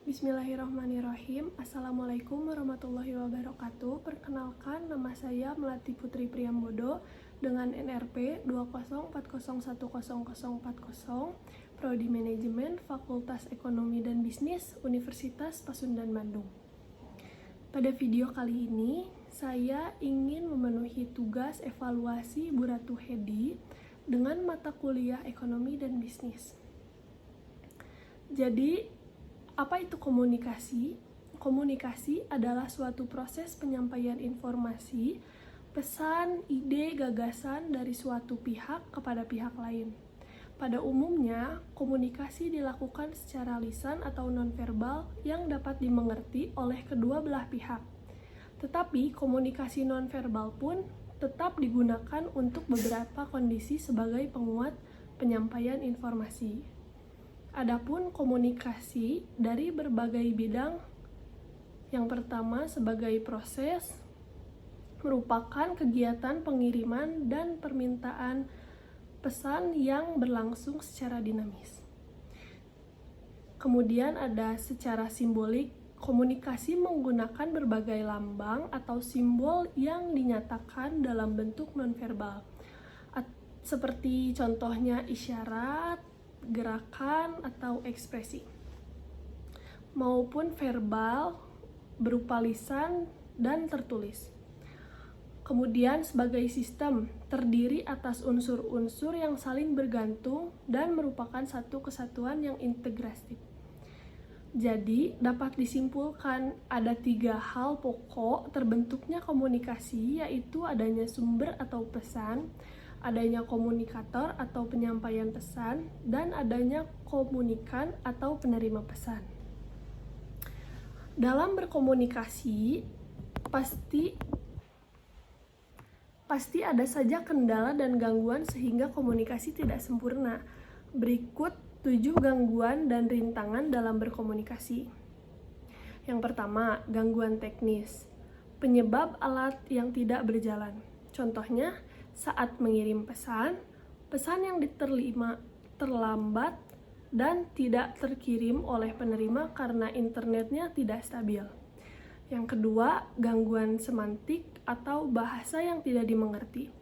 Bismillahirrahmanirrahim. Assalamualaikum warahmatullahi wabarakatuh. Perkenalkan, nama saya Melati Putri Priambodo dengan NRP 204010040, Prodi Manajemen, Fakultas Ekonomi dan Bisnis, Universitas Pasundan Bandung. Pada video kali ini, saya ingin memenuhi tugas evaluasi Bu Ratu Hedi dengan mata kuliah Ekonomi dan Bisnis. Jadi, apa itu komunikasi? Komunikasi adalah suatu proses penyampaian informasi, pesan, ide, gagasan dari suatu pihak kepada pihak lain. Pada umumnya, komunikasi dilakukan secara lisan atau nonverbal yang dapat dimengerti oleh kedua belah pihak. Tetapi komunikasi nonverbal pun tetap digunakan untuk beberapa kondisi sebagai penguat penyampaian informasi. Adapun komunikasi dari berbagai bidang, yang pertama sebagai proses, merupakan kegiatan pengiriman dan permintaan pesan yang berlangsung secara dinamis. Kemudian ada secara simbolik, komunikasi menggunakan berbagai lambang atau simbol yang dinyatakan dalam bentuk nonverbal, seperti contohnya isyarat, gerakan atau ekspresi, maupun verbal berupa lisan dan tertulis. Kemudian sebagai sistem terdiri atas unsur-unsur yang saling bergantung dan merupakan satu kesatuan yang integratif. Jadi dapat disimpulkan ada 3 hal pokok terbentuknya komunikasi, yaitu adanya sumber atau pesan, adanya komunikator atau penyampaian pesan, dan adanya komunikan atau penerima pesan. Dalam berkomunikasi, pasti ada saja kendala dan gangguan sehingga komunikasi tidak sempurna. Berikut 7 gangguan dan rintangan dalam berkomunikasi. Yang pertama, gangguan teknis. Penyebab alat yang tidak berjalan. Contohnya, saat mengirim pesan yang diterima terlambat dan tidak terkirim oleh penerima karena internetnya tidak stabil. Yang kedua, gangguan semantik atau bahasa yang tidak dimengerti.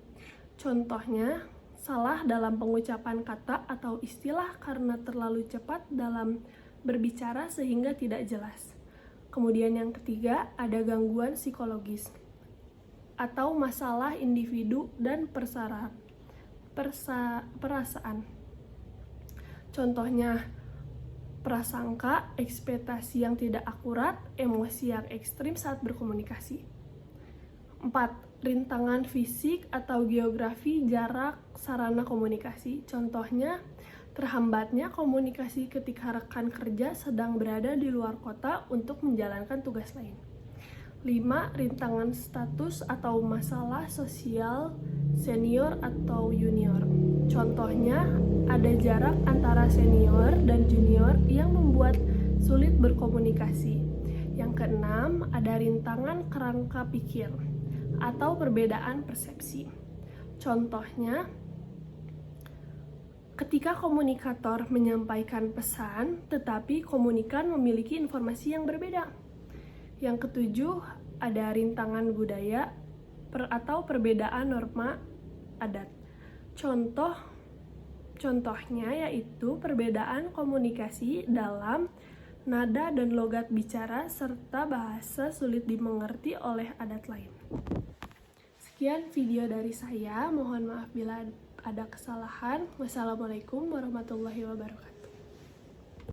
Contohnya, salah dalam pengucapan kata atau istilah karena terlalu cepat dalam berbicara sehingga tidak jelas. Kemudian yang ketiga, ada gangguan psikologis atau masalah individu dan perasaan. Contohnya, prasangka, ekspektasi yang tidak akurat, emosi yang ekstrim saat berkomunikasi. 4. Rintangan fisik atau geografi, jarak, sarana komunikasi. Contohnya, terhambatnya komunikasi ketika rekan kerja sedang berada di luar kota untuk menjalankan tugas lain. 5. Rintangan status atau masalah sosial senior atau junior. Contohnya, ada jarak antara senior dan junior yang membuat sulit berkomunikasi. Yang keenam, ada rintangan kerangka pikir atau perbedaan persepsi. Contohnya, ketika komunikator menyampaikan pesan, tetapi komunikan memiliki informasi yang berbeda. Yang ketujuh, ada rintangan budaya atau perbedaan norma adat. Contohnya yaitu perbedaan komunikasi dalam nada dan logat bicara serta bahasa sulit dimengerti oleh adat lain. Sekian video dari saya, mohon maaf bila ada kesalahan. Wassalamualaikum warahmatullahi wabarakatuh.